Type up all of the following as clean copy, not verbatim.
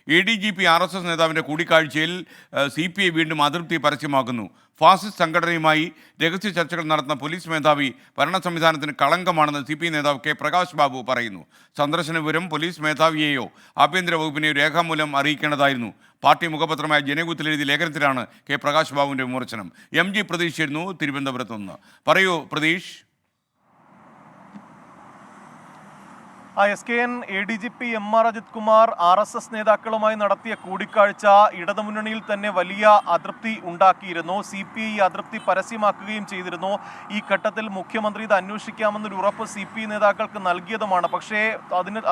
ADGP RSS നേതാവിൻ്റെ കൂടിക്കാഴ്ചയിൽ CPI വീണ്ടും അതൃപ്തി പരസ്യമാക്കുന്നു. ഫാസിസ്റ്റ് സംഘടനയുമായി രഹസ്യ ചർച്ചകൾ നടത്തുന്ന പോലീസ് മേധാവി ഭരണ സംവിധാനത്തിന് കളങ്കമാണെന്ന് CPI നേതാവ് K. പ്രകാശ് ബാബു പറയുന്നു. സന്ദർശന വിവരം പോലീസ് മേധാവിയെയോ ആഭ്യന്തര വകുപ്പിനെയോ രേഖാമൂലം അറിയിക്കേണ്ടതായിരുന്നു. പാർട്ടി മുഖപത്രമായ ജനയുഗത്തിൽ എഴുതിയ ലേഖനത്തിലാണ് K. പ്രകാശ് ബാബുവിൻ്റെ വിമർശനം. MG പ്രതീഷ് ആയിരുന്നു തിരുവനന്തപുരത്ത് നിന്ന്. പറയൂ Pratheesh. SKN ADGP MR Ajith Kumar RSS നേതാക്കളുമായി നടത്തിയ കൂടിക്കാഴ്ച ഇടതുമുന്നണിയിൽ തന്നെ വലിയ അതൃപ്തി ഉണ്ടാക്കിയിരുന്നു. CPI അതൃപ്തി പരസ്യമാക്കുകയും ചെയ്തിരുന്നു. ഈ ഘട്ടത്തിൽ മുഖ്യമന്ത്രി ഇത് അന്വേഷിക്കാമെന്നൊരു ഉറപ്പ് CPI നേതാക്കൾക്ക് നൽകിയതുമാണ്. പക്ഷേ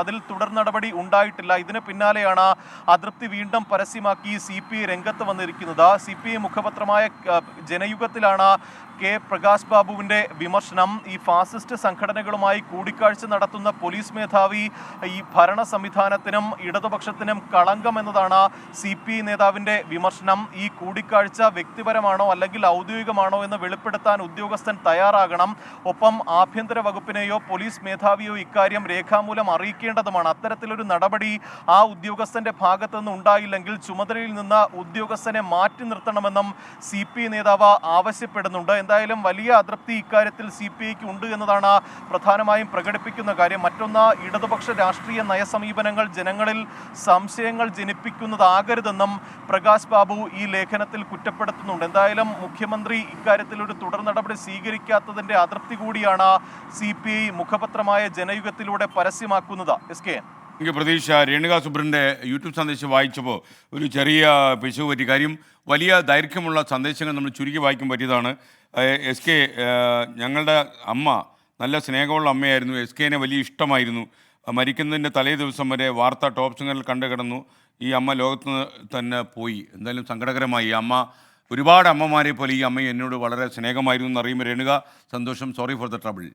അതിൽ തുടർ നടപടി ഉണ്ടായിട്ടില്ല. ഇതിന് പിന്നാലെയാണ് അതൃപ്തി വീണ്ടും പരസ്യമാക്കി CPI രംഗത്ത് വന്നിരിക്കുന്നത്. CPI മുഖപത്രമായ ജനയുഗത്തിലാണ് K. പ്രകാശ് ബാബുവിൻ്റെ വിമർശനം. ഈ ഫാസിസ്റ്റ് സംഘടനകളുമായി കൂടിക്കാഴ്ച നടത്തുന്ന പോലീസ് മേധാവി ഈ ഭരണ സംവിധാനത്തിനും ഇടതുപക്ഷത്തിനും കളങ്കം എന്നതാണ് CPI നേതാവിൻ്റെ വിമർശനം. ഈ കൂടിക്കാഴ്ച വ്യക്തിപരമാണോ അല്ലെങ്കിൽ ഔദ്യോഗികമാണോ എന്ന് വെളിപ്പെടുത്താൻ ഉദ്യോഗസ്ഥൻ തയ്യാറാകണം. ഒപ്പം ആഭ്യന്തര വകുപ്പിനെയോ പോലീസ് മേധാവിയോ ഇക്കാര്യം രേഖാമൂലം അറിയിക്കേണ്ടതുമാണ്. അത്തരത്തിലൊരു നടപടി ആ ഉദ്യോഗസ്ഥൻ്റെ ഭാഗത്തു നിന്ന് ഉണ്ടായില്ലെങ്കിൽ ചുമതലയിൽ നിന്ന് ഉദ്യോഗസ്ഥനെ മാറ്റി നിർത്തണമെന്നും CPI നേതാവ് ആവശ്യപ്പെടുന്നുണ്ട്. എന്തായാലും വലിയ അതൃപ്തി ഇക്കാര്യത്തിൽ CPIക്ക് ഉണ്ട് എന്നതാണ് പ്രധാനമായും പ്രകടിപ്പിക്കുന്ന കാര്യം. മറ്റൊന്ന്, ഇടതുപക്ഷ രാഷ്ട്രീയ നയസമീപനങ്ങൾ ജനങ്ങളിൽ സംശയങ്ങൾ ജനിപ്പിക്കുന്നതാകരുതെന്നും പ്രകാശ് ബാബു ഈ ലേഖനത്തിൽ കുറ്റപ്പെടുത്തുന്നുണ്ട്. എന്തായാലും മുഖ്യമന്ത്രി ഇക്കാര്യത്തിൽ ഒരു തുടർ നടപടി സ്വീകരിക്കാത്തതിൻ്റെ അതൃപ്തി കൂടിയാണ് CPI മുഖപത്രമായ ജനയുഗത്തിലൂടെ പരസ്യമാക്കുന്നത്. പ്രതീക്ഷ, രേണുക സുബ്രൻ്റെ യൂട്യൂബ് സന്ദേശം വായിച്ചപ്പോൾ ഒരു ചെറിയ പിശക് പറ്റി. കാര്യം വലിയ ദൈർഘ്യമുള്ള സന്ദേശങ്ങൾ നമ്മൾ ചുരുക്കി വായിക്കാൻ പറ്റിയതാണ്. SK ഞങ്ങളുടെ അമ്മ നല്ല സ്നേഹമുള്ള അമ്മയായിരുന്നു. SKനെ വലിയ ഇഷ്ടമായിരുന്നു. മരിക്കുന്നതിൻ്റെ തലേ ദിവസം വരെ വാർത്ത ടോപ്പ് സിംഗറിൽ കണ്ടു കിടന്നു. ഈ അമ്മ ലോകത്ത് തന്നെ പോയി. എന്തായാലും സങ്കടകരമായി. ഈ അമ്മ ഒരുപാട് അമ്മമാരെ പോലെ ഈ അമ്മയും എന്നോട് വളരെ സ്നേഹമായിരുന്നു എന്നറിയുമ്പോൾ രേണുക, സന്തോഷം. Sorry for the trouble.